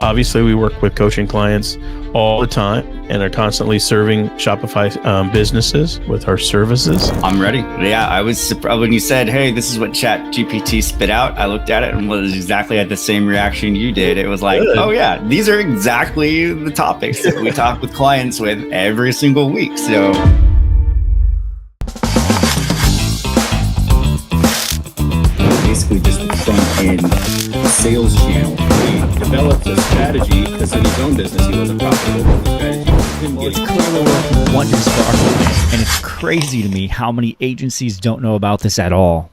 Obviously, we work with coaching clients all the time and are constantly serving Shopify businesses with our services. I'm ready. Yeah, I was surprised when you said, hey, this is what ChatGPT spit out. I looked at it and was exactly at the same reaction you did. It was like, Good. Oh yeah, these are exactly the topics that we talk with clients with every single week. So basically just the front end sales channel. He developed a strategy because in his own business he wasn't profitable with the strategy. It's clearly working wonders for our clients, and it's crazy to me how many agencies don't know about this at all.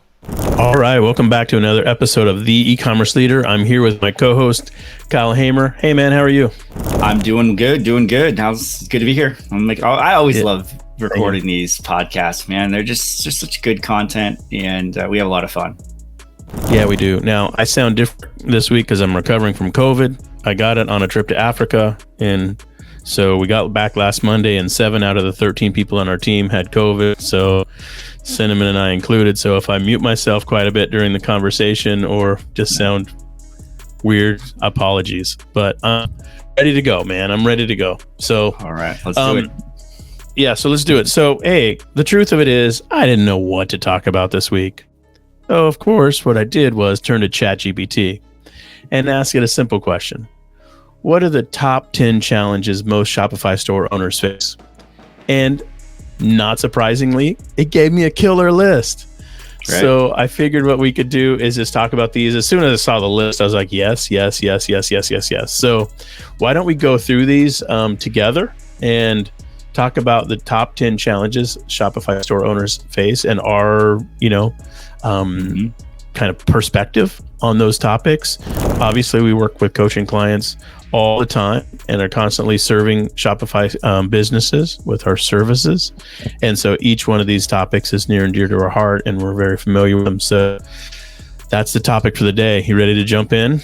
All right, welcome back to another episode of The E-Commerce Leader. I'm here with my co-host, Kyle Hamer. Hey, man, how are you? I'm doing good. It's good to be here. I always love recording these podcasts, man. They're just such good content, and we have a lot of fun. Yeah, we do. Now, I sound different this week because I'm recovering from COVID. I got it on a trip to Africa, and so we got back last Monday, and 7 out of the 13 people on our team had COVID, so Cinnamon and I included. So if I mute myself quite a bit during the conversation or just sound weird, apologies. But I'm ready to go, man. I'm ready to go. So all right, let's do it. Yeah, so let's do it. So, hey, the truth of it is, I didn't know what to talk about this week. So, of course, what I did was turn to ChatGPT and ask it a simple question. What are the top 10 challenges most Shopify store owners face? And not surprisingly, it gave me a killer list. Right. So I figured what we could do is just talk about these. As soon as I saw the list, I was like, yes. So why don't we go through these together and talk about the top 10 challenges Shopify store owners face and our, kind of perspective on those topics. Obviously, we work with coaching clients all the time and are constantly serving Shopify businesses with our services. And so each one of these topics is near and dear to our heart, and we're very familiar with them. So that's the topic for the day. You ready to jump in?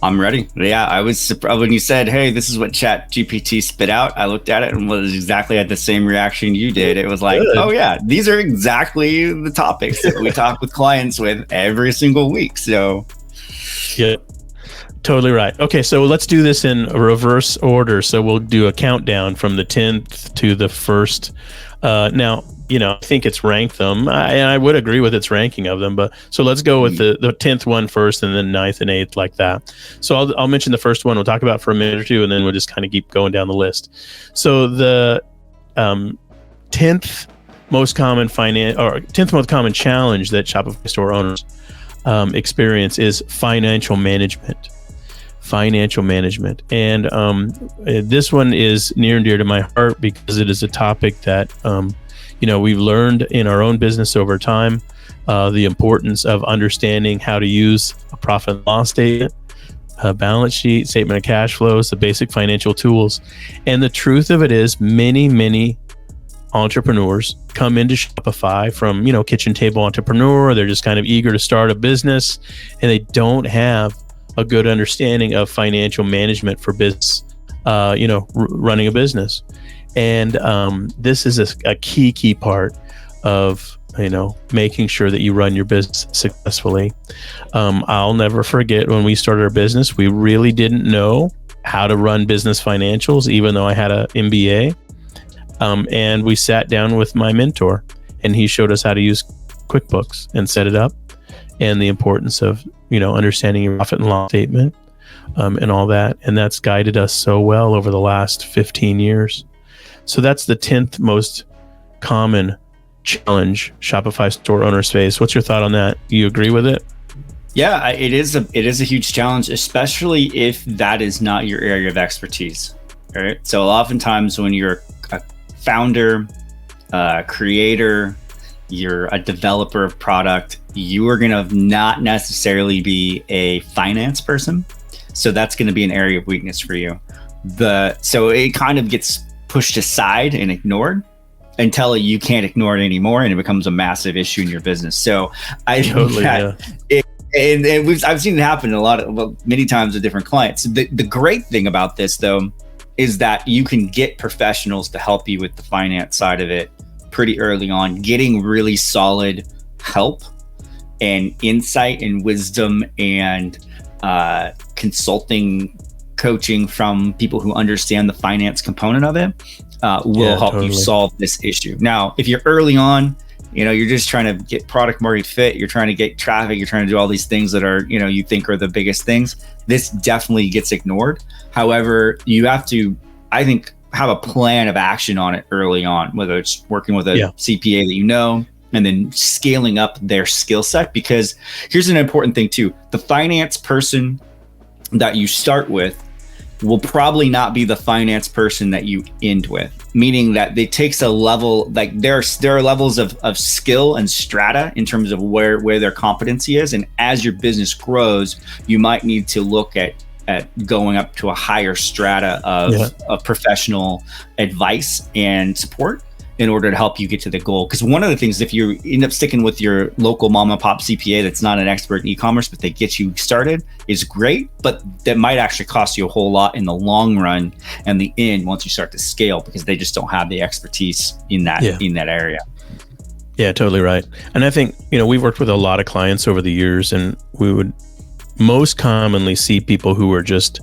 I'm ready. Yeah, I was surprised when you said, hey, this is what ChatGPT spit out. I looked at it and was exactly at the same reaction you did. It was like, Good. Oh yeah, these are exactly the topics that we talk with clients with every single week. So yeah, totally right. Okay, so let's do this in reverse order. So we'll do a countdown from the 10th to the 1st. Now, I think it's ranked them. I would agree with its ranking of them, but so let's go with the 10th one first and then 9th and 8th like that. So I'll mention the first one we'll talk about for a minute or two, and then we'll just kind of keep going down the list. So the 10th most common challenge that Shopify store owners experience is financial management. And this one is near and dear to my heart because it is a topic that we've learned in our own business over time, the importance of understanding how to use a profit and loss statement, a balance sheet, statement of cash flows, the basic financial tools. And the truth of it is many entrepreneurs come into Shopify from, kitchen table entrepreneur. They're just kind of eager to start a business, and they don't have a good understanding of financial management for business, running a business. And this is a key part of, making sure that you run your business successfully. I'll never forget when we started our business, we really didn't know how to run business financials, even though I had an MBA. And we sat down with my mentor, and he showed us how to use QuickBooks and set it up, and the importance of, understanding your profit and loss statement and all that. And that's guided us so well over the last 15 years. So that's the 10th most common challenge Shopify store owners face. What's your thought on that? You agree with it? Yeah, it is a huge challenge, especially if that is not your area of expertise. Right. So oftentimes when you're a founder, creator, you're a developer of product, you are going to not necessarily be a finance person. So that's going to be an area of weakness for you. So it kind of gets pushed aside and ignored until you can't ignore it anymore, and it becomes a massive issue in your business. So I totally, I've seen it happen many times with different clients. The great thing about this though is that you can get professionals to help you with the finance side of it pretty early on, getting really solid help and insight and wisdom and consulting coaching from people who understand the finance component of it will help you solve this issue. Now, if you're early on, you're just trying to get product market fit, you're trying to get traffic, you're trying to do all these things that are, you think are the biggest things, this definitely gets ignored. However, you have to, I think, have a plan of action on it early on, whether it's working with a CPA that and then scaling up their skill set. Because here's an important thing too. The finance person that you start with will probably not be the finance person that you end with, meaning that it takes a level, like there are levels of skill and strata in terms of where their competency is. And as your business grows, you might need to look at going up to a higher strata of professional advice and support in order to help you get to the goal. Because one of the things, if you end up sticking with your local mom and pop CPA that's not an expert in e-commerce, but they get you started, is great, but that might actually cost you a whole lot in the long run and the end once you start to scale, because they just don't have the expertise in that area. Yeah, totally right. And I think, we've worked with a lot of clients over the years, and we would most commonly see people who are just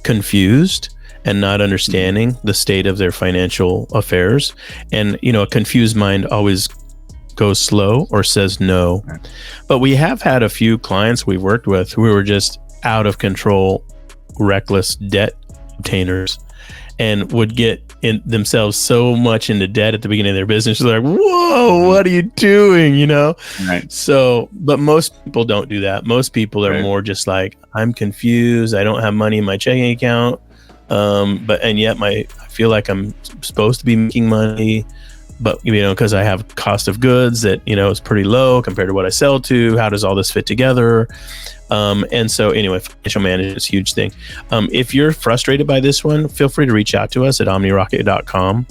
confused and not understanding the state of their financial affairs. And, a confused mind always goes slow or says no. But we have had a few clients we've worked with who were just out of control, reckless debt obtainers, and would get themselves so much into debt at the beginning of their business. They're like, whoa, what are you doing? Right. So, but most people don't do that. Most people are more just like, I'm confused. I don't have money in my checking account. And yet I feel like I'm supposed to be making money, but because I have cost of goods that, is pretty low compared to what I sell to. How does all this fit together? And so anyway, financial management is a huge thing. If you're frustrated by this one, feel free to reach out to us at OmniRocket.com.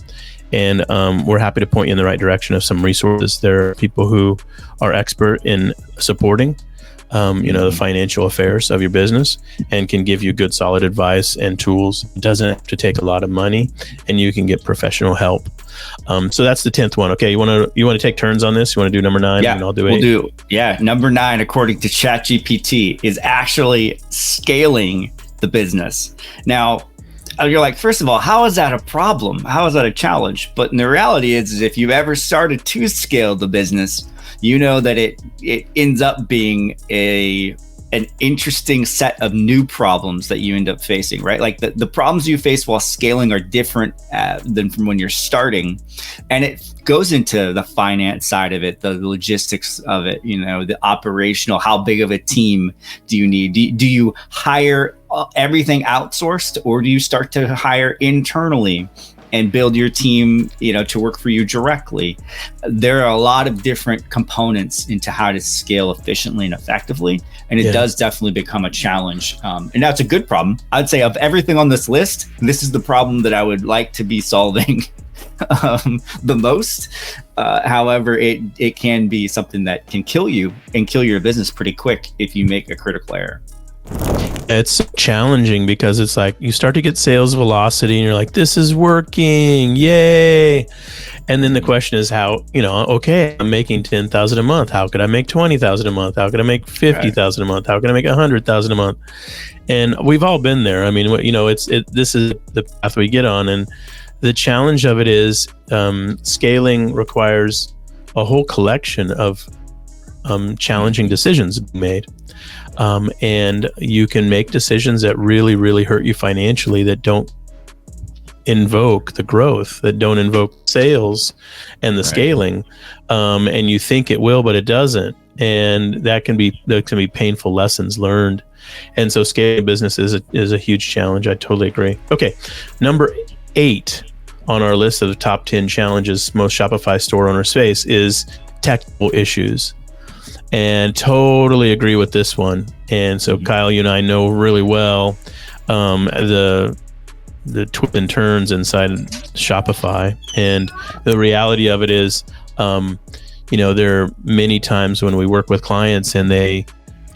And we're happy to point you in the right direction of some resources. There are people who are expert in supporting, the financial affairs of your business, and can give you good, solid advice and tools. It doesn't have to take a lot of money, and you can get professional help. So that's the 10th one. Okay, you want to take turns on this? You want to do number 9? Yeah, and I'll do 8. Number 9, according to ChatGPT, is actually scaling the business. Now, you're like, first of all, how is that a problem? How is that a challenge? But in the reality is if you've ever started to scale the business, that it ends up being an interesting set of new problems that you end up facing, right? Like the problems you face while scaling are different than from when you're starting. And it goes into the finance side of it, the logistics of it, the operational, how big of a team do you need? Do you hire everything outsourced, or do you start to hire internally and build your team, to work for you directly? There are a lot of different components into how to scale efficiently and effectively. And it does definitely become a challenge. And that's a good problem. I'd say of everything on this list, this is the problem that I would like to be solving the most. However, it can be something that can kill you and kill your business pretty quick if you make a critical error. It's challenging because it's like you start to get sales velocity and you're like, this is working, yay. And then the question is how, okay, I'm making 10,000 a month. How could I make 20,000 a month? How could I make 50,000 a month? How can I make 100,000 a month? And we've all been there. I mean, this is the path we get on. And the challenge of it is scaling requires a whole collection of challenging decisions made. And you can make decisions that really, really hurt you financially, that don't invoke the growth, that don't invoke sales and the scaling. And you think it will, but it doesn't. And there can be painful lessons learned. And so scaling business is a huge challenge. I totally agree. Okay. Number 8 on our list of the top 10 challenges most Shopify store owners face is technical issues. And totally agree with this one. And so Kyle, you and I know really well the twists and turns inside Shopify. And the reality of it is, there are many times when we work with clients and they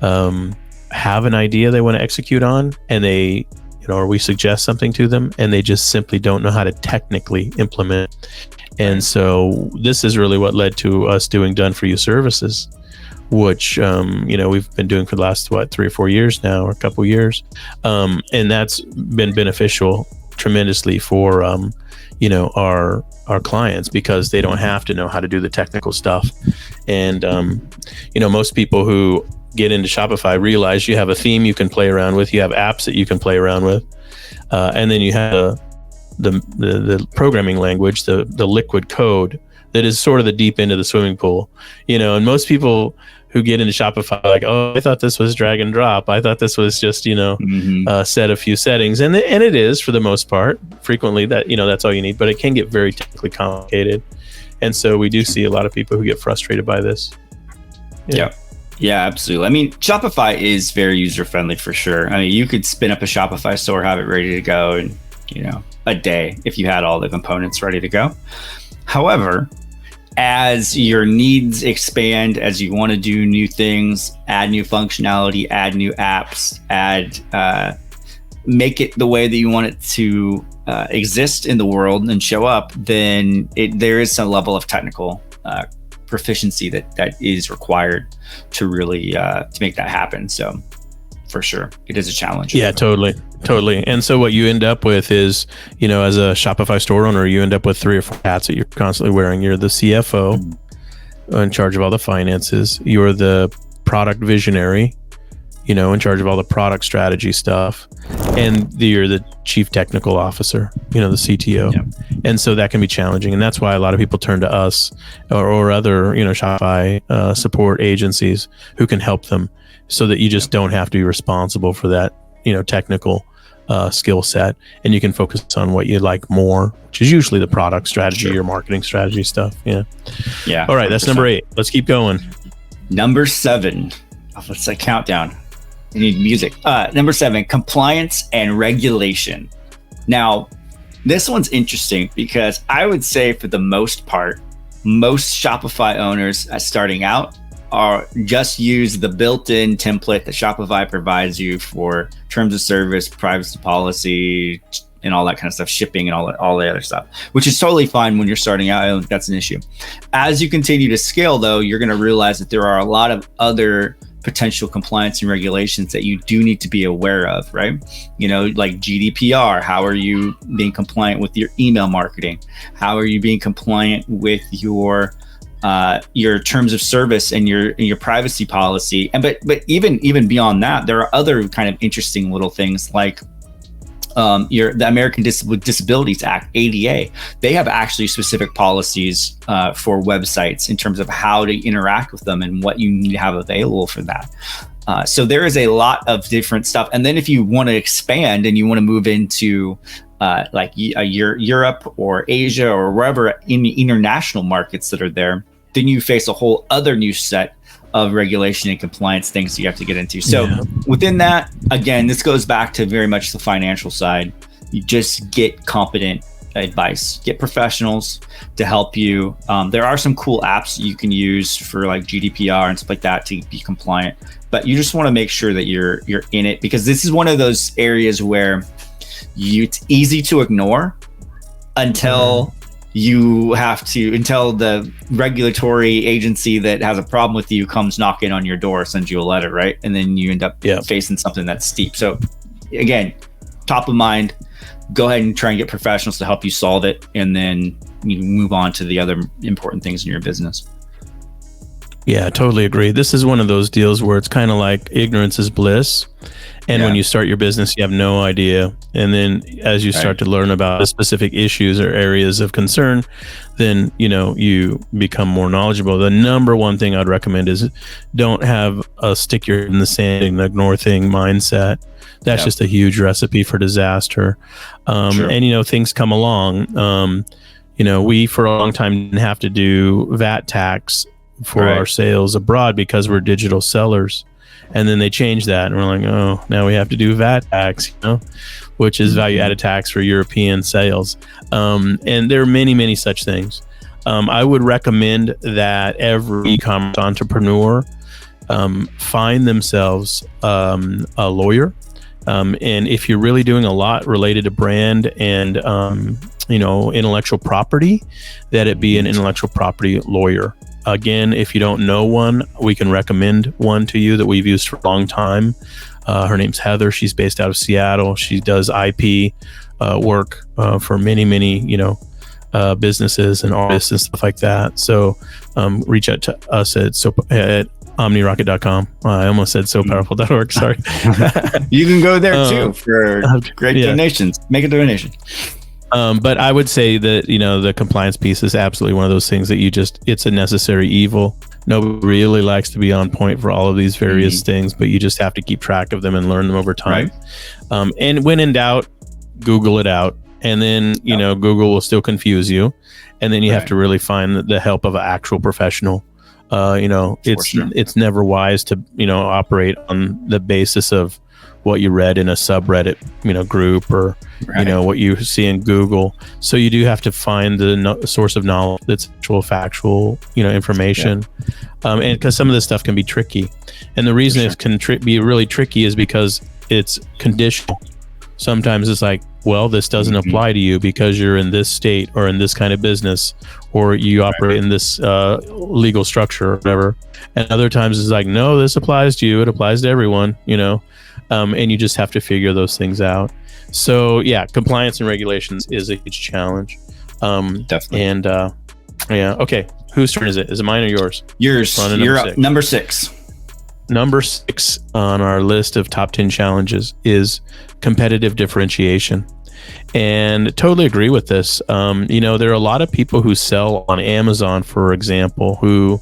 have an idea they want to execute on, and they, or we suggest something to them, and they just simply don't know how to technically implement. And so this is really what led to us doing done for you services, which we've been doing for the last 3 or 4 years now, or a couple years, and that's been beneficial tremendously for our clients, because they don't have to know how to do the technical stuff. And most people who get into Shopify realize you have a theme you can play around with, you have apps that you can play around with, and then you have the programming language, the liquid code that is sort of the deep end of the swimming pool. And most people who get into Shopify are like, oh, I thought this was drag and drop. I thought this was just, set a few settings. And it is, for the most part. Frequently that's all you need, but it can get very technically complicated. And so we do see a lot of people who get frustrated by this. Yeah. Yeah, absolutely. I mean, Shopify is very user-friendly for sure. I mean, you could spin up a Shopify store, have it ready to go in, a day if you had all the components ready to go. However, as your needs expand, as you want to do new things, add new functionality, add new apps, make it the way that you want it to exist in the world and show up, then there is some level of technical proficiency that is required to really to make that happen. So for sure, it is a challenge. Yeah, totally. And so what you end up with is, as a Shopify store owner, you end up with 3 or 4 hats that you're constantly wearing. You're the CFO, in charge of all the finances. You're the product visionary, in charge of all the product strategy stuff. And you're the chief technical officer, the CTO. Yeah. And so that can be challenging. And that's why a lot of people turn to us or other, Shopify support agencies who can help them, so that you just don't have to be responsible for that, technical skill set, and you can focus on what you like more, which is usually the product strategy or marketing strategy stuff. Yeah. All right, that's 100%. Number 8. Let's keep going. Number 7. Let's say countdown. You need music. Number 7, compliance and regulation. Now, this one's interesting because I would say for the most part, most Shopify owners starting out are just use the built-in template that Shopify provides you for terms of service, privacy policy, and all that kind of stuff, shipping and all the other stuff, which is totally fine when you're starting out. I don't think that's an issue. As you continue to scale, though, you're going to realize that there are a lot of other potential compliance and regulations that you do need to be aware of, right? Like GDPR. How are you being compliant with your email marketing? How are you being compliant with your terms of service and your privacy policy? And but even beyond that, there are other kind of interesting little things like the American Disabilities Act, ADA. They have actually specific policies for websites in terms of how to interact with them and what you need to have available for that. So there is a lot of different stuff. And then if you want to expand and you want to move into like Europe or Asia or wherever in the international markets that are there, then you face a whole other new set of regulation and compliance things you have to get into. So within that, again, this goes back to very much the financial side. You just get competent advice, get professionals to help you. There are some cool apps you can use for like GDPR and stuff like that to be compliant, but you just want to make sure that you're in it, because this is one of those areas where it's easy to ignore until until the regulatory agency that has a problem with you comes knocking on your door, sends you a letter, right? And then you end up facing something that's steep. So again, top of mind, go ahead and try and get professionals to help you solve it, and then you move on to the other important things in your business. Yeah, totally agree. This is one of those deals where it's kind of like ignorance is bliss. And when you start your business, you have no idea. And then as you start to learn about the specific issues or areas of concern, then, you become more knowledgeable. The number one thing I'd recommend is don't have a stick your head in the sand and ignore thing mindset. That's just a huge recipe for disaster. And, things come along. We for a long time didn't have to do VAT tax for our sales abroad because we're digital sellers. And then they changed that, and we're like, oh, now we have to do VAT tax, which is value added tax for European sales. And there are many, many such things. I would recommend that every e-commerce entrepreneur find themselves a lawyer. And if you're really doing a lot related to brand and, intellectual property, that it be an intellectual property lawyer. Again, if you don't know one, we can recommend one to you that we've used for a long time. Her name's Heather. She's based out of Seattle. She does IP work for many, businesses and artists and stuff like that. So reach out to us at OmniRocket.com. I almost said sopowerful.org. Sorry. You can go there too for great donations. Make a donation. But I would say that, the compliance piece is absolutely one of those things that it's a necessary evil. Nobody really likes to be on point for all of these various things, but you just have to keep track of them and learn them over time. Right. And when in doubt, Google it out. And then, Google will still confuse you. And then you have to really find the help of an actual professional. It's never wise to, operate on the basis of what you read in a subreddit, group or, what you see in Google. So you do have to find the source of knowledge that's actual factual, information. And because some of this stuff can be tricky. And the reason it can be really tricky is because it's conditional. Sometimes it's like, well, this doesn't apply to you because you're in this state or in this kind of business, or you operate in this legal structure or whatever. And other times it's like, no, this applies to you. It applies to everyone, and you just have to figure those things out. So yeah, compliance and regulations is a huge challenge. Definitely. And okay. Whose turn is it? Is it mine or yours? Yours. You're up. Number 6. Number 6 on our list of top 10 challenges is competitive differentiation. And totally agree with this. There are a lot of people who sell on Amazon, for example, who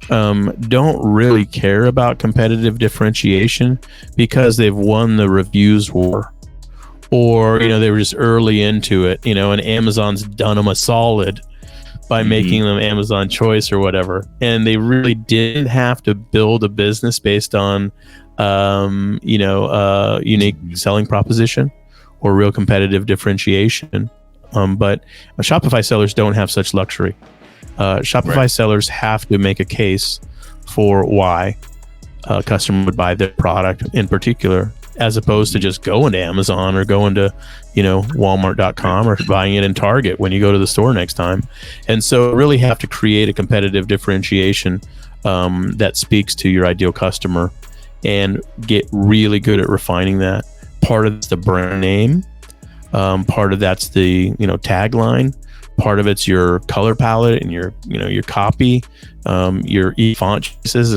don't really care about competitive differentiation because they've won the reviews war, or they were just early into it, and Amazon's done them a solid by making them Amazon choice or whatever, and they really didn't have to build a business based on unique selling proposition or real competitive differentiation. But Shopify sellers don't have such luxury. Shopify sellers have to make a case for why a customer would buy their product in particular, as opposed to just going to Amazon or going to, Walmart.com or buying it in Target when you go to the store next time. And so really have to create a competitive differentiation that speaks to your ideal customer and get really good at refining that. Part of it's the brand name. Part of that's the, tagline. Part of it's your color palette and your copy, your font choices.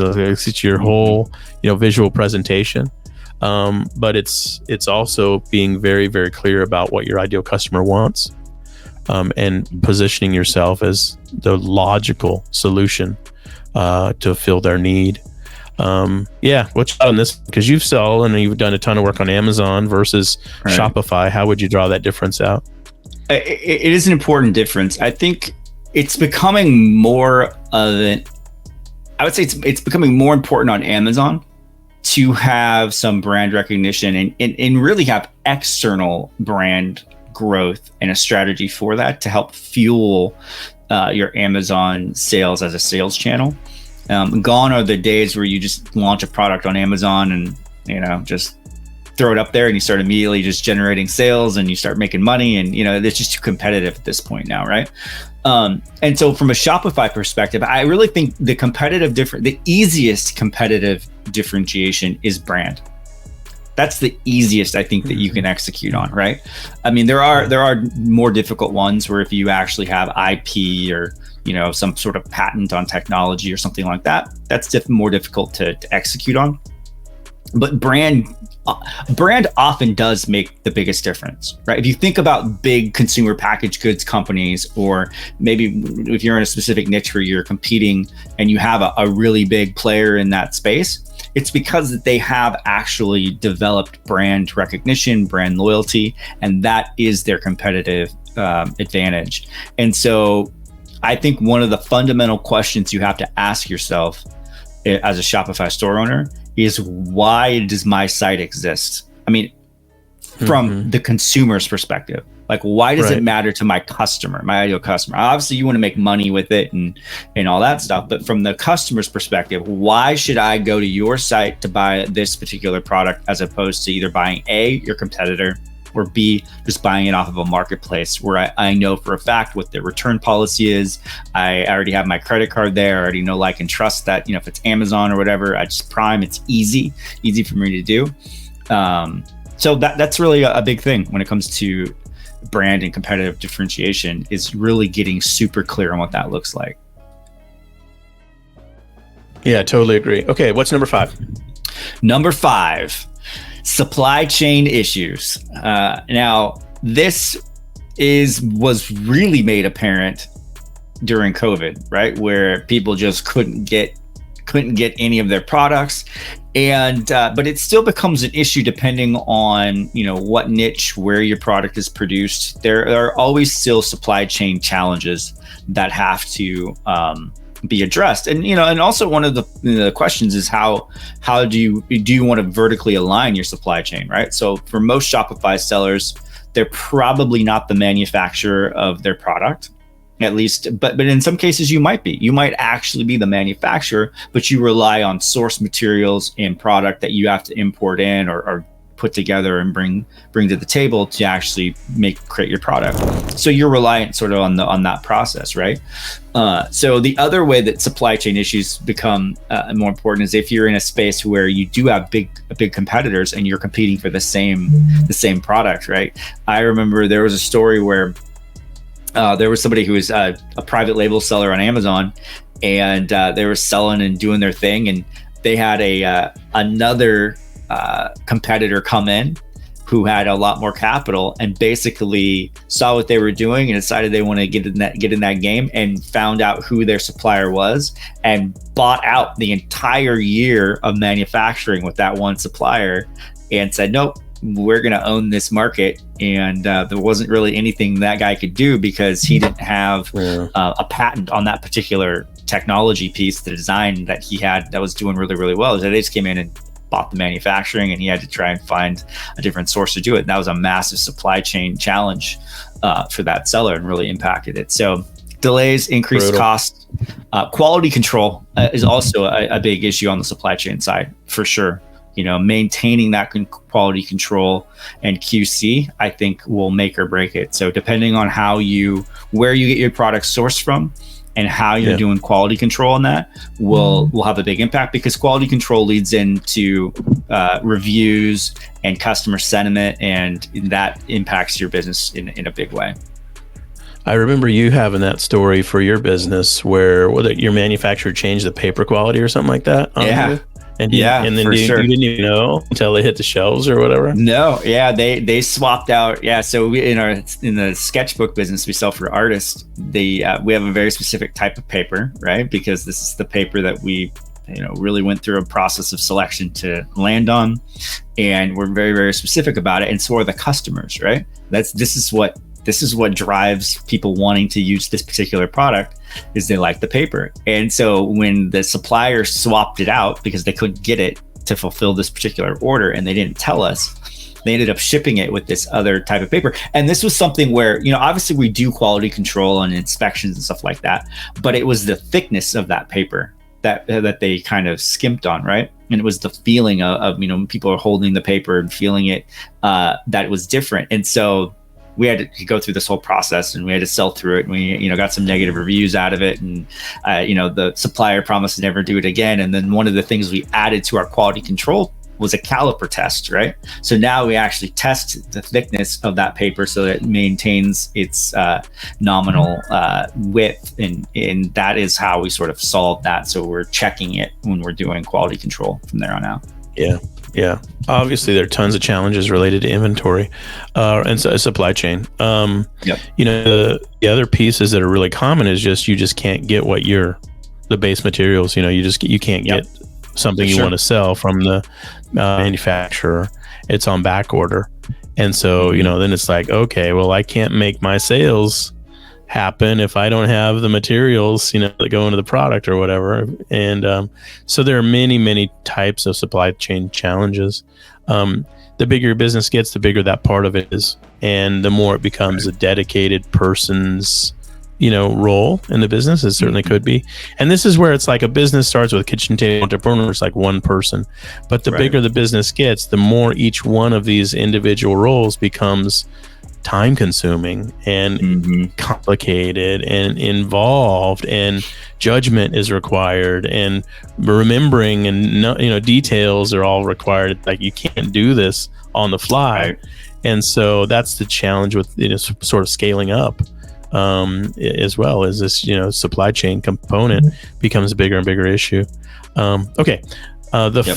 It's your whole, visual presentation. But it's also being very, very clear about what your ideal customer wants, and positioning yourself as the logical solution to fill their need. What's on this? Because you've done a ton of work on Amazon versus Shopify. How would you draw that difference out? It is an important difference. I think it's becoming more of I would say it's becoming more important on Amazon to have some brand recognition and really have external brand growth and a strategy for that to help fuel your Amazon sales as a sales channel. Gone are the days where you just launch a product on Amazon and just throw it up there and you start immediately just generating sales and you start making money, and it's just too competitive at this point now, right? And so from a Shopify perspective, I really think the easiest competitive differentiation is brand. That's the easiest I think that you can execute on, right? I mean, there are more difficult ones where if you actually have IP or some sort of patent on technology or something like that, that's more difficult to execute on. But brand often does make the biggest difference, right? If you think about big consumer packaged goods companies, or maybe if you're in a specific niche where you're competing and you have a really big player in that space, it's because they have actually developed brand recognition, brand loyalty, and that is their competitive advantage. And so I think one of the fundamental questions you have to ask yourself as a Shopify store owner is, why does my site exist? I mean, from the consumer's perspective, like, why does it matter to my customer, my ideal customer? Obviously, you want to make money with it and all that stuff. But from the customer's perspective, why should I go to your site to buy this particular product as opposed to either buying A, your competitor, or B, just buying it off of a marketplace where I know for a fact what their return policy is. I already have my credit card there. I already know, like, and trust that, if it's Amazon or whatever, I just Prime, it's easy for me to do. So that's really a big thing when it comes to brand and competitive differentiation, is really getting super clear on what that looks like. Yeah, totally agree. Okay, what's number 5? Number 5, supply chain issues. Now, this was really made apparent during COVID, right? Where people just couldn't get any of their products. And but it still becomes an issue depending on what niche, where your product is produced. There are always still supply chain challenges that have to be addressed. And and also one of the questions is how do you want to vertically align your supply chain, right? So for most Shopify sellers, they're probably not the manufacturer of their product, at least, but in some cases you might actually be the manufacturer, but you rely on source materials and product that you have to import in or put together and bring to the table to actually create your product. So you're reliant sort of on that process, right? So the other way that supply chain issues become more important is if you're in a space where you do have big competitors and you're competing for the same product, right? I remember there was a story where there was somebody who was a private label seller on Amazon, and they were selling and doing their thing, and they had another competitor come in who had a lot more capital and basically saw what they were doing and decided they want to get in that game, and found out who their supplier was and bought out the entire year of manufacturing with that one supplier and said, nope, we're going to own this market. And there wasn't really anything that guy could do because he didn't have a patent on that particular technology piece, the design that he had that was doing really, really well. So they just came in and bought the manufacturing, and he had to try and find a different source to do it. And that was a massive supply chain challenge for that seller and really impacted it. So delays, increased costs, quality control is also a big issue on the supply chain side, for sure. Maintaining that quality control and QC, I think, will make or break it. So depending on where you get your product sourced from and how you're doing quality control on that will have a big impact, because quality control leads into reviews and customer sentiment, and that impacts your business in a big way. I remember you having that story for your business where your manufacturer changed the paper quality or something like that. Yeah. And then you didn't even know until it hit the shelves or whatever. No, yeah, they swapped out. Yeah, so we in the sketchbook business we sell for artists. We have a very specific type of paper, right? Because this is the paper that we really went through a process of selection to land on, and we're very, very specific about it. And so are the customers, right? This is what drives people wanting to use this particular product, is they like the paper. And so when the supplier swapped it out because they couldn't get it to fulfill this particular order and they didn't tell us, they ended up shipping it with this other type of paper. And this was something where, obviously we do quality control and inspections and stuff like that, but it was the thickness of that paper that they kind of skimped on, right? And it was the feeling of people are holding the paper and feeling it, that it was different. And so we had to go through this whole process, and we had to sell through it. And we, got some negative reviews out of it, and the supplier promised to never do it again. And then one of the things we added to our quality control was a caliper test, right? So now we actually test the thickness of that paper so that it maintains its nominal width, and that is how we sort of solved that. So we're checking it when we're doing quality control from there on out. Yeah. Obviously, there are tons of challenges related to inventory and supply chain. The other pieces that are really common is you just can't get the base materials. You can't get something you want to sell from the manufacturer. It's on back order, and so then it's like, okay, well, I can't make my sales happen if I don't have the materials, that go into the product or whatever. And so there are many types of supply chain challenges. The bigger your business gets, the bigger that part of it is, and the more it becomes a dedicated person's role in the business. It certainly could be. And this is where it's like a business starts with kitchen table entrepreneurs, like one person. But the bigger the business gets, the more each one of these individual roles becomes time consuming and complicated and involved, and judgment is required, and remembering and details are all required. Like, you can't do this on the fly. Right. And so that's the challenge with sort of scaling up as well, as this supply chain component becomes a bigger and bigger issue. The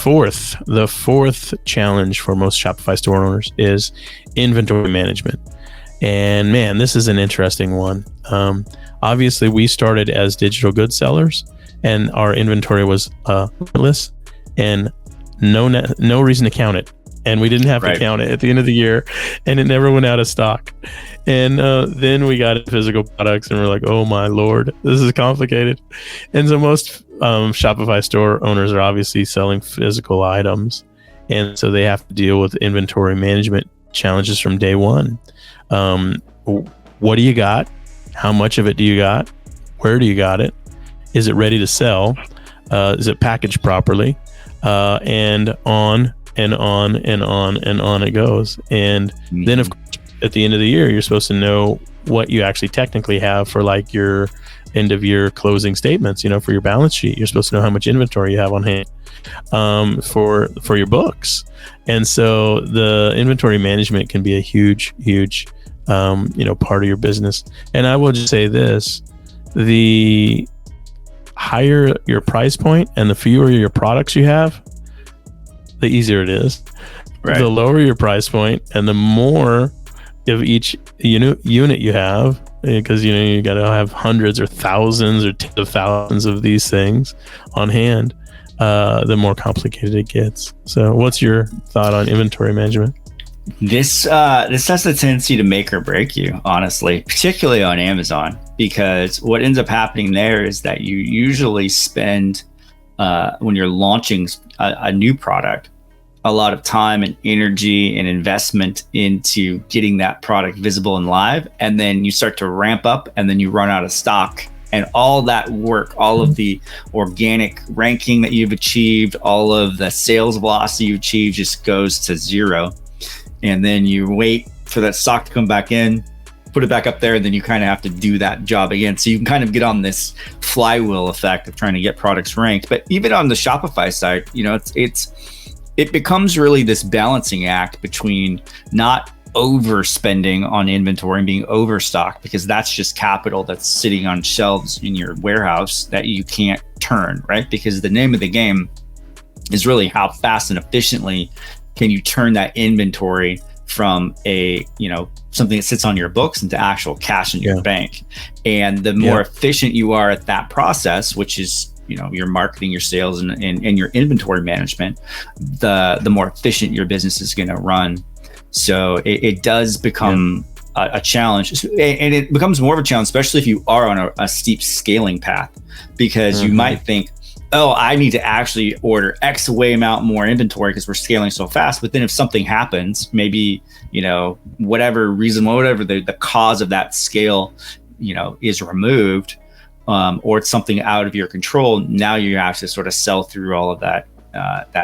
fourth challenge for most Shopify store owners is inventory management. And man, this is an interesting one. Obviously, we started as digital goods sellers, and our inventory was limitless and no reason to count it. And we didn't have to count it at the end of the year, and it never went out of stock. And then we got into physical products, and we're like, oh my Lord, this is complicated. And so most Shopify store owners are obviously selling physical items, and so they have to deal with inventory management challenges from day one. What do you got? How much of it do you got? Where do you got it? Is it ready to sell? Is it packaged properly? And on and on and on and on it goes. And then, of course, at the end of the year, you're supposed to know what you actually technically have for like your end of year closing statements, for your balance sheet. You're supposed to know how much inventory you have on hand for your books. And so the inventory management can be a huge part of your business. And I will just say this: the higher your price point and the fewer your products you have, the easier it is. Right. The lower your price point and the more of each unit you have, because you got to have hundreds or thousands or tens of thousands of these things on hand, the more complicated it gets. So what's your thought on inventory management? This has a tendency to make or break you, honestly, particularly on Amazon, because what ends up happening there is that you usually spend, when you're launching a new product, a lot of time and energy and investment into getting that product visible and live. And then you start to ramp up, and then you run out of stock. And all that work, all of the organic ranking that you've achieved, all of the sales velocity you've achieved just goes to zero. And then you wait for that stock to come back in, put it back up there, and then you kind of have to do that job again. So you can kind of get on this flywheel effect of trying to get products ranked. But even on the Shopify side, it becomes really this balancing act between not overspending on inventory and being overstocked, because that's just capital that's sitting on shelves in your warehouse that you can't turn, right? Because the name of the game is really how fast and efficiently can you turn that inventory from something that sits on your books into actual cash in your bank. And the more efficient you are at that process, which is your marketing, your sales, and your inventory management, the more efficient your business is going to run. So it does become a challenge, and it becomes more of a challenge, especially if you are on a steep scaling path, because you might think, oh, I need to actually order X way amount more inventory because we're scaling so fast. But then if something happens, maybe, whatever reason, whatever the cause of that scale, is removed, or it's something out of your control, now you have to sort of sell through all of that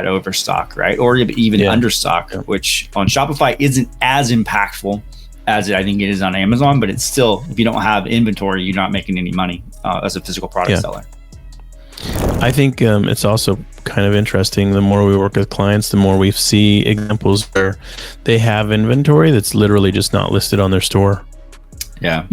overstock, right? Or even understock, which on Shopify isn't as impactful as I think it is on Amazon, but it's still, if you don't have inventory, you're not making any money as a physical product seller. I think it's also kind of interesting. The more we work with clients, the more we see examples where they have inventory that's literally just not listed on their store. Yeah.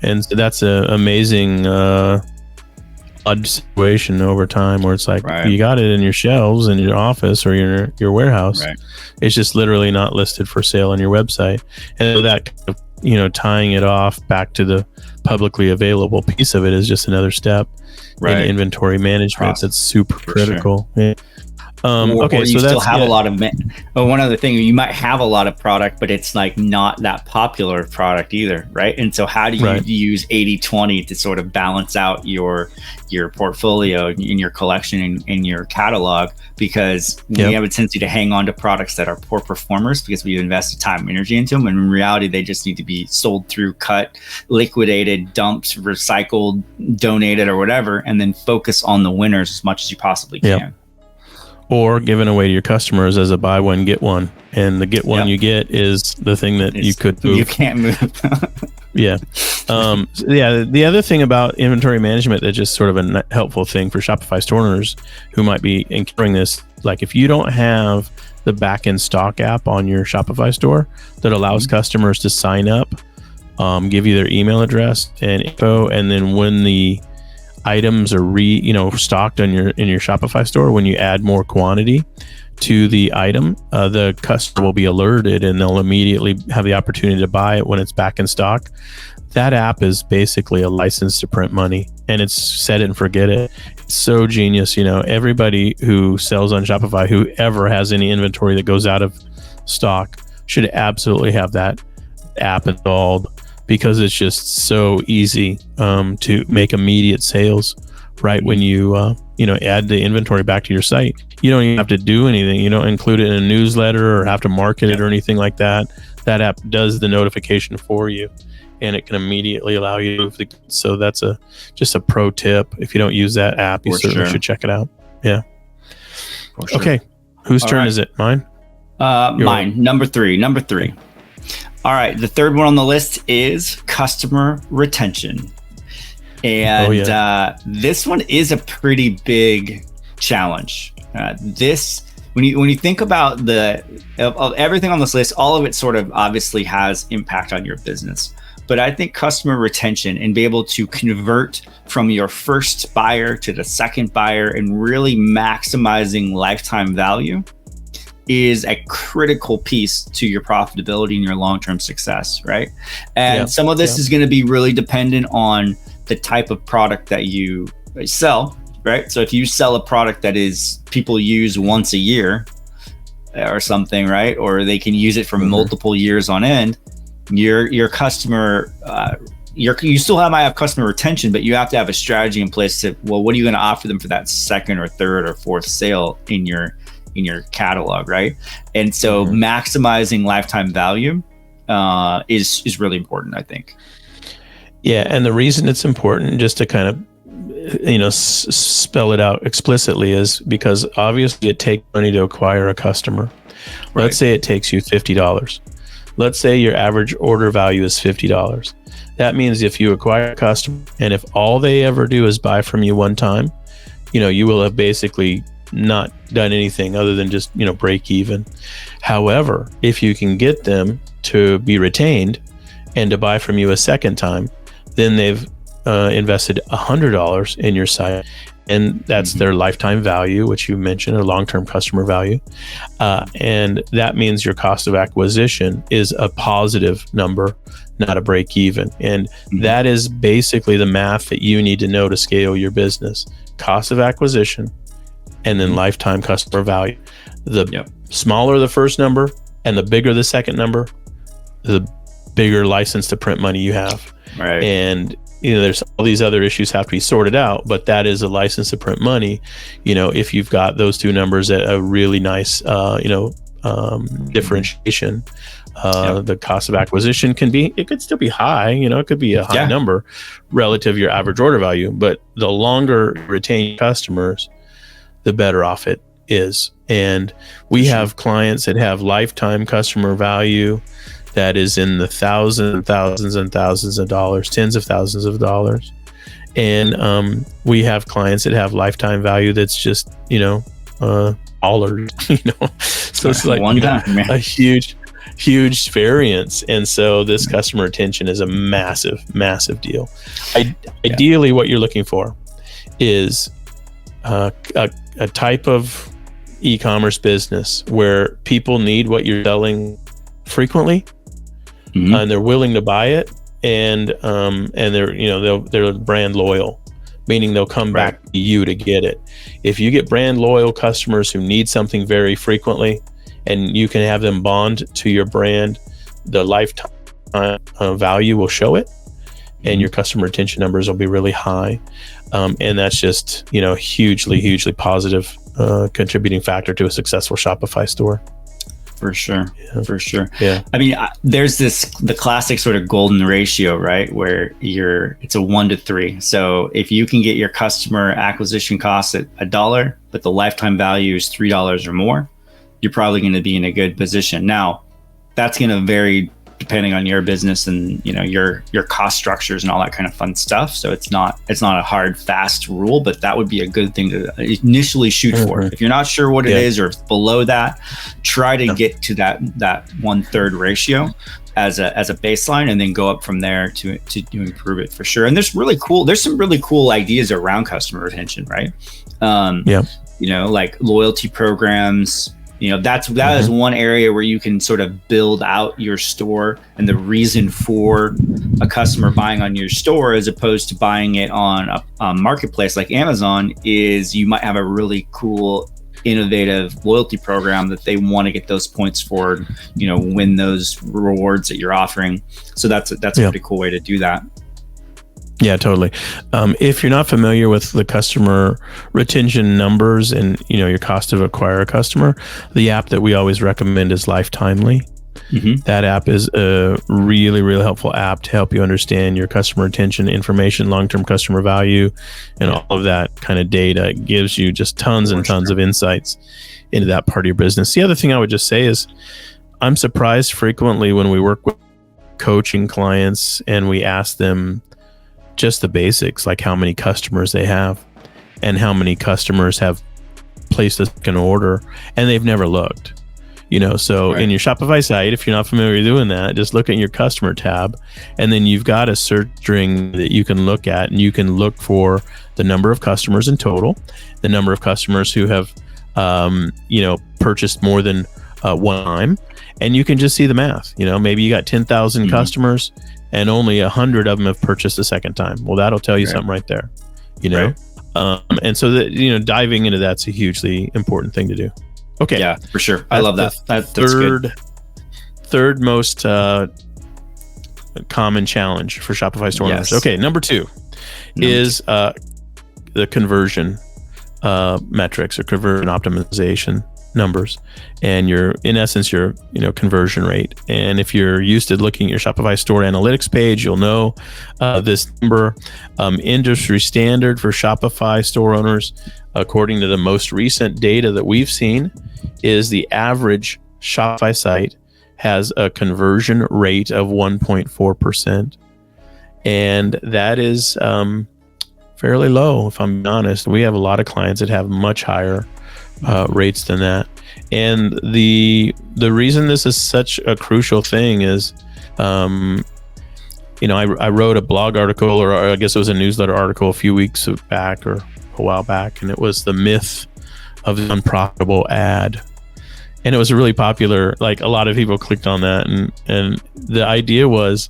And so that's an amazing odd situation over time where it's like, you got it in your shelves in your office or your warehouse. Right. It's just literally not listed for sale on your website. And so that kind of, tying it off back to the publicly available piece of it is just another step in inventory management that's super critical. Sure. Or So you still that's have a lot of one other thing, you might have a lot of product, but it's like not that popular product either, right? And so how do you use 80-20 to sort of balance out your portfolio in your collection, in your catalog? Because we have a tendency to hang on to products that are poor performers because we've invested time and energy into them, and in reality they just need to be sold through, cut, liquidated, dumped, recycled, donated, or whatever, and then focus on the winners as much as you possibly can. Or given away to your customers as a buy one, get one. And the get one you get is the thing that you could move. You can't move. The other thing about inventory management that's just sort of a helpful thing for Shopify store owners who might be encountering this, like if you don't have the back-end stock app on your Shopify store that allows customers to sign up, give you their email address and info, and then when the items are stocked in your Shopify store, when you add more quantity to the item, the customer will be alerted and they'll immediately have the opportunity to buy it when it's back in stock. That app is basically a license to print money, and it's set it and forget it. It's so genius. Everybody who sells on Shopify, whoever has any inventory that goes out of stock, should absolutely have that app installed, because it's just so easy to make immediate sales right when you add the inventory back to your site. You don't even have to do anything. You don't include it in a newsletter or have to market it or anything like that. That app does the notification for you, and it can immediately allow you to move the goods. So that's just a pro tip. If you don't use that app, you certainly should check it out. Yeah. Okay. Whose turn is it? Mine? Mine. Number three. All right, the third one on the list is customer retention. And this one is a pretty big challenge. When you think about of everything on this list, all of it sort of obviously has impact on your business. But I think customer retention and be able to convert from your first buyer to the second buyer and really maximizing lifetime value is a critical piece to your profitability and your long-term success, right? And some of this is going to be really dependent on the type of product that you sell, right? So if you sell a product that is people use once a year or something, right? Or they can use it for multiple years on end, your customer, you still might have customer retention, but you have to have a strategy in place to, well, what are you going to offer them for that second or third or fourth sale in your catalog, right? And so maximizing lifetime value is really important, I think. Yeah, and the reason it's important, just to kind of spell it out explicitly, is because obviously it takes money to acquire a customer. Right. Let's say it takes you $50. Let's say your average order value is $50. That means if you acquire a customer and if all they ever do is buy from you one time, you will have basically not done anything other than just break even. However, if you can get them to be retained and to buy from you a second time, then they've invested $100 in your site, and that's their lifetime value, which you mentioned, or long-term customer value, and that means your cost of acquisition is a positive number, not a break even. And that is basically the math that you need to know to scale your business: cost of acquisition and then lifetime customer value. The smaller the first number and the bigger the second number, the bigger license to print money you have. Right. And there's all these other issues have to be sorted out, but that is a license to print money. If you've got those two numbers at a really nice differentiation, the cost of acquisition could still be high. It could be a high number relative to your average order value, but the longer you retain customers, the better off it is. And we have clients that have lifetime customer value that is in the thousands and thousands of dollars, tens of thousands of dollars. And we have clients that have lifetime value that's just, dollars, So it's like a huge variance. And so this customer retention is a massive, massive deal. Ideally, what you're looking for is a type of e-commerce business where people need what you're selling frequently, and they're willing to buy it, and they're they're brand loyal, meaning they'll come back to you to get it. If you get brand loyal customers who need something very frequently, and you can have them bond to your brand, the lifetime value will show it, and your customer retention numbers will be really high. And that's just, hugely positive contributing factor to a successful Shopify store. For sure. Yeah. For sure. Yeah. I mean, there's the classic sort of golden ratio, right? Where it's a 1 to 3. So if you can get your customer acquisition costs at $1, but the lifetime value is $3 or more, you're probably going to be in a good position. Now, that's going to vary depending on your business and your cost structures and all that kind of fun stuff. So it's not a hard fast rule, but that would be a good thing to initially shoot for. If you're not sure what it is, or it's below that, try to get to that 1/3 ratio as a baseline, and then go up from there to improve it for sure. And there's some really cool ideas around customer retention, right? Like loyalty programs. That is one area where you can sort of build out your store, and the reason for a customer buying on your store as opposed to buying it on a marketplace like Amazon is you might have a really cool, innovative loyalty program that they want to get those points for, win those rewards that you're offering. So that's a pretty cool way to do that. Yeah, totally. If you're not familiar with the customer retention numbers and your cost to acquire a customer, the app that we always recommend is Lifetimely. That app is a really, really helpful app to help you understand your customer retention information, long-term customer value, and all of that kind of data. It gives you just tons and tons of insights into that part of your business. The other thing I would just say is I'm surprised frequently when we work with coaching clients and we ask them just the basics, like how many customers they have and how many customers have placed a second order, and they've never looked. So in your Shopify site, if you're not familiar with doing that, just look at your customer tab, and then you've got a search string that you can look at, and you can look for the number of customers in total, the number of customers who have purchased more than one time, and you can just see the math. Maybe you got 10,000 customers and only 100 of them have purchased a second time. Well, that'll tell you something right there, and so that, diving into that's a hugely important thing to do. Okay. Yeah, for sure. I love that. That's good. Third most common challenge for Shopify store owners. Okay. Number 2 is the conversion metrics or conversion optimization numbers, and your conversion rate. And if you're used to looking at your Shopify store analytics page, you'll know this number. Industry standard for Shopify store owners, according to the most recent data that we've seen, is the average Shopify site has a conversion rate of 1.4%, and that is fairly low, if I'm honest. We have a lot of clients that have much higher rates than that. And the reason this is such a crucial thing is, I wrote a blog article, or I guess it was a newsletter article a few weeks back or a while back, and it was the myth of the unprofitable ad. And it was really popular. Like, a lot of people clicked on that, and the idea was,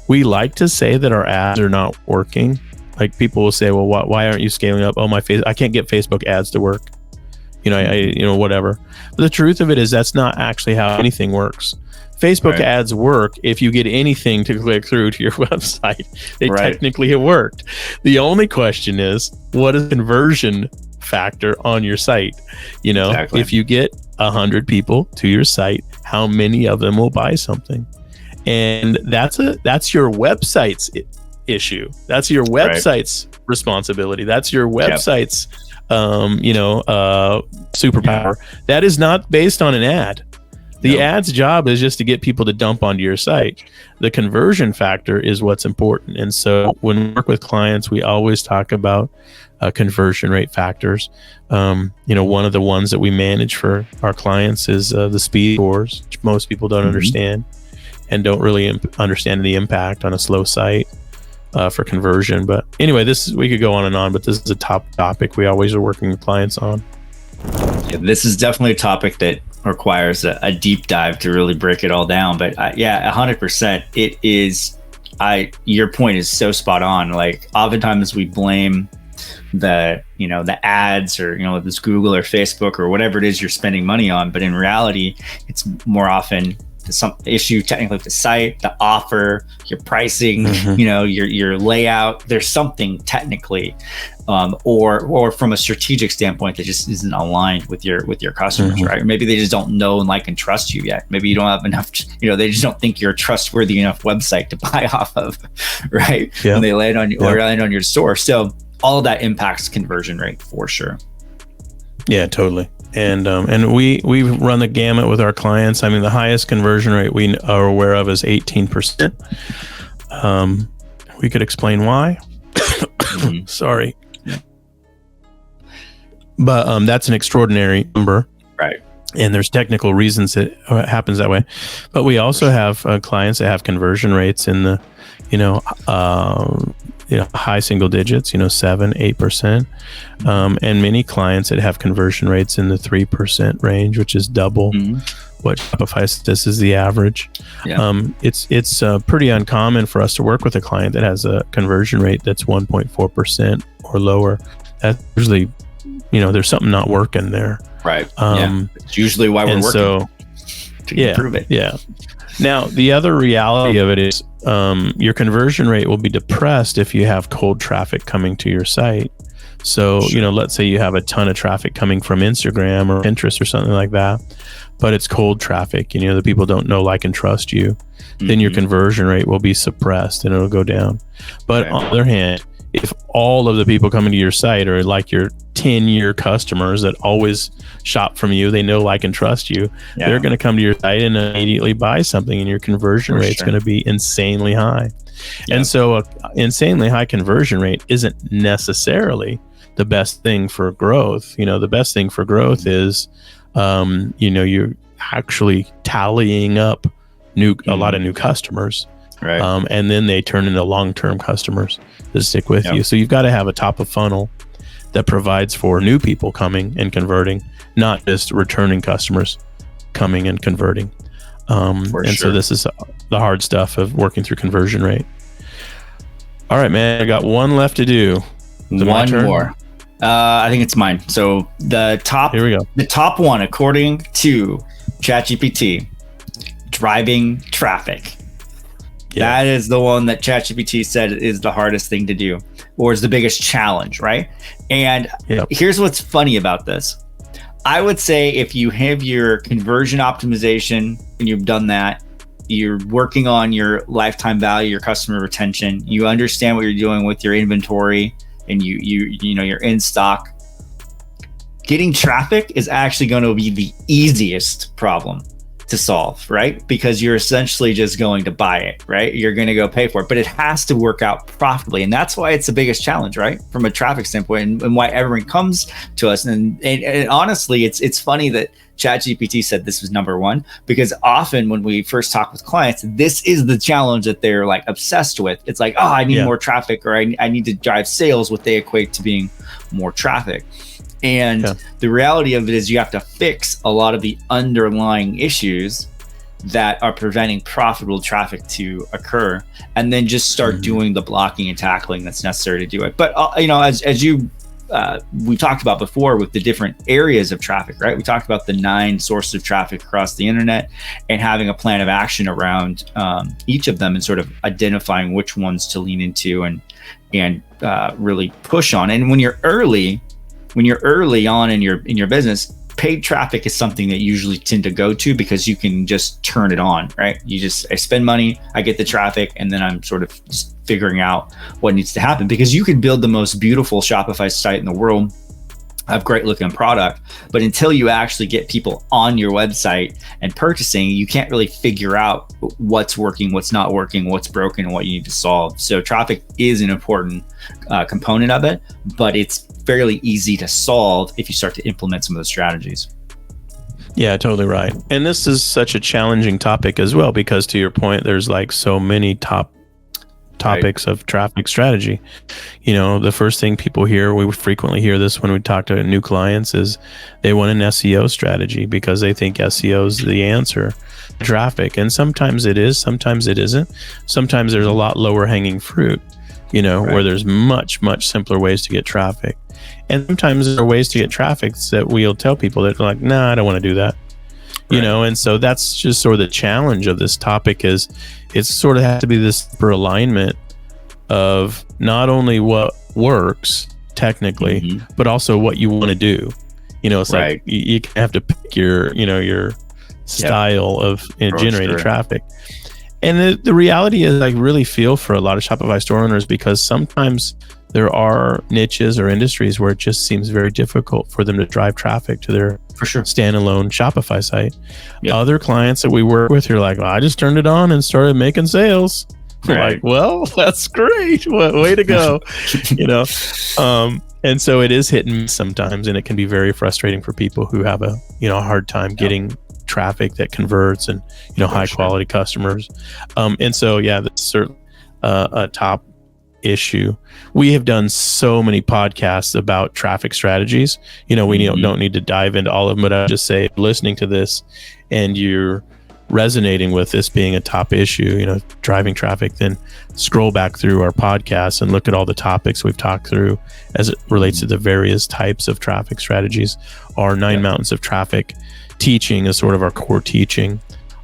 we like to say that our ads are not working. Like, people will say, well, why aren't you scaling up? Oh, I can't get Facebook ads to work. Whatever. But the truth of it is that's not actually how anything works. Facebook ads work if you get anything to click through to your website. They technically have worked. The only question is, what is conversion factor on your site? If you get 100 people to your site, how many of them will buy something? And that's your website's issue. That's your website's responsibility. That's your website's superpower. That is not based on an ad. The ad's job is just to get people to dump onto your site. The conversion factor is what's important. And so when we work with clients, we always talk about conversion rate factors. One of the ones that we manage for our clients is the speed scores, which most people don't understand and don't really understand the impact on a slow site for conversion. But anyway, we could go on and on, but this is a top topic we always are working with clients on. Yeah, this is definitely a topic that requires a deep dive to really break it all down. But 100%, it is. Your point is so spot on. Like, oftentimes we blame the ads, or this Google or Facebook or whatever it is you're spending money on. But in reality, it's more often some issue technically with the site, the offer, your pricing, your layout. There's something technically, or from a strategic standpoint that just isn't aligned with your customers, right? Or maybe they just don't know and like and trust you yet. Maybe you don't have enough, they just don't think you're a trustworthy enough website to buy off of, right? When they land on or land on your store. So all of that impacts conversion rate for sure. Yeah, totally. And we run the gamut with our clients. I mean, the highest conversion rate we are aware of is 18%. We could explain why. Sorry. But that's an extraordinary number. Right. And there's technical reasons it happens that way. But we also have clients that have conversion rates in the, high single digits, 7-8%, and many clients that have conversion rates in the 3% range, which is double what Shopify says this is the average. It's pretty uncommon for us to work with a client that has a conversion rate that's 1.4% or lower. That's usually, there's something not working there. Right. It's usually why we're working to improve it. Yeah. Now, the other reality of it is your conversion rate will be depressed if you have cold traffic coming to your site. So, let's say you have a ton of traffic coming from Instagram or Pinterest or something like that, but it's cold traffic, the people don't know, like, and trust you. Then your conversion rate will be suppressed and it'll go down. But on the other hand, if all of the people coming to your site are like your 10-year customers that always shop from you, they know, like, and trust you, they're going to come to your site and immediately buy something, and your conversion rate is going to be insanely high. And so insanely high conversion rate isn't necessarily the best thing for growth. The best thing for growth is, you're actually tallying up a lot of new customers. Right. And then they turn into long-term customers that stick with you. So you've got to have a top of funnel that provides for new people coming and converting, not just returning customers coming and converting. So this is the hard stuff of working through conversion rate. All right, man, I got one left to do. One more. I think it's mine. So here we go. The top one, according to ChatGPT, driving traffic. That is the one that ChatGPT said is the hardest thing to do, or is the biggest challenge, right? And here's what's funny about this. I would say if you have your conversion optimization and you've done that, you're working on your lifetime value, your customer retention, you understand what you're doing with your inventory, and you're in stock. Getting traffic is actually going to be the easiest problem to solve, right? Because you're essentially just going to buy it, right? You're going to go pay for it, but it has to work out profitably. And that's why it's the biggest challenge, right? From a traffic standpoint, and why everyone comes to us. And honestly, it's funny that ChatGPT said this was number one, because often when we first talk with clients, this is the challenge that they're like obsessed with. It's like, oh, I need more traffic, or I need to drive sales, what they equate to being more traffic. And the reality of it is you have to fix a lot of the underlying issues that are preventing profitable traffic to occur, and then just start doing the blocking and tackling that's necessary to do it. But as you we talked about before with the different areas of traffic, right? We talked about the 9 sources of traffic across the internet, and having a plan of action around each of them, and sort of identifying which ones to lean into and really push on. And when you're early on in your business, paid traffic is something that you usually tend to go to, because you can just turn it on, right? I spend money, I get the traffic, and then I'm sort of just figuring out what needs to happen. Because you could build the most beautiful Shopify site in the world, have great looking product, but until you actually get people on your website and purchasing, you can't really figure out what's working, what's not working, what's broken, and what you need to solve. So traffic is an important component of it, but it's fairly easy to solve if you start to implement some of those strategies. Yeah, totally right. And this is such a challenging topic as well, because to your point, there's like so many topics of traffic strategy. The first thing people hear, we frequently hear this when we talk to new clients, is they want an SEO strategy because they think SEO is the answer to traffic. And sometimes it is, sometimes it isn't. Sometimes there's a lot lower hanging fruit. where there's much, much simpler ways to get traffic. And sometimes there are ways to get traffic that we'll tell people that are like, nah, I don't want to do that. And so that's just sort of the challenge of this topic is it's sort of has to be this for alignment of not only what works technically, but also what you want to do. It's like you have to pick your style of generating traffic. And the reality is I really feel for a lot of Shopify store owners because sometimes there are niches or industries where it just seems very difficult for them to drive traffic to their standalone Shopify site. Other clients that we work with are like, well, I just turned it on and started making sales. Like, well, that's great. Way to go. And so it is hit and miss sometimes, and it can be very frustrating for people who have a hard time getting traffic that converts and high quality customers. And so that's certainly a top issue. We have done so many podcasts about traffic strategies. We don't need to dive into all of them, but I just say, listening to this and you're resonating with this being a top issue, driving traffic, then scroll back through our podcast and look at all the topics we've talked through as it relates to the various types of traffic strategies. Our 9 mountains of traffic teaching is sort of our core teaching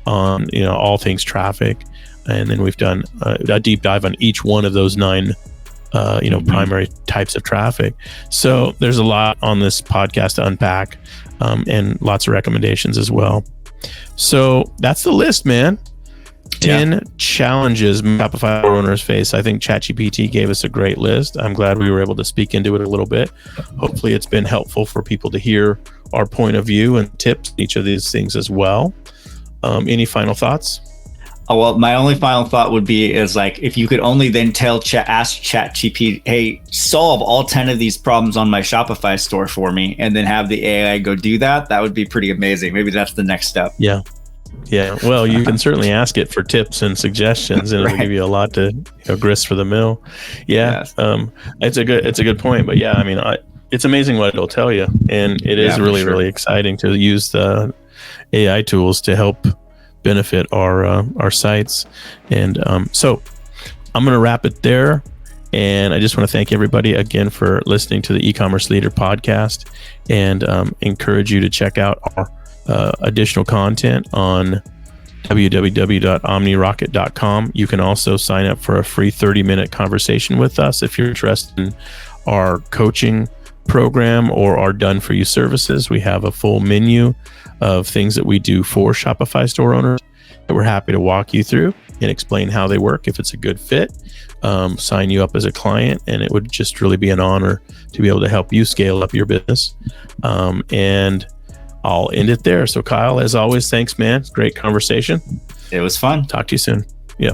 on all things traffic, and then we've done a deep dive on each one of those 9 primary types of traffic. So there's a lot on this podcast to unpack, and lots of recommendations as well. So that's the list, man. 10 challenges Shopify owners face. I think ChatGPT gave us a great list. I'm glad we were able to speak into it a little bit. Hopefully it's been helpful for people to hear our point of view and tips, each of these things as well. Any final thoughts? Oh, well, my only final thought would be is like, if you could only then ask ChatGPT, hey, solve all 10 of these problems on my Shopify store for me, and then have the AI go do that, that would be pretty amazing. Maybe that's the next step. Yeah. Well, you can certainly ask it for tips and suggestions, and it'll give you a lot to grist for the mill. It's a good point. But it's amazing what it'll tell you, and it is really exciting to use the AI tools to help benefit our sites. And so I'm going to wrap it there. And I just want to thank everybody again for listening to the E-commerce Leader podcast, and encourage you to check out our additional content on www.omnirocket.com. You can also sign up for a free 30-minute conversation with us if you're interested in our coaching program or our done-for-you services. We have a full menu of things that we do for Shopify store owners that we're happy to walk you through and explain how they work. If it's a good fit, sign you up as a client, and it would just really be an honor to be able to help you scale up your business. And I'll end it there. So Kyle, as always, thanks, man. Great conversation. It was fun. Talk to you soon. Yeah.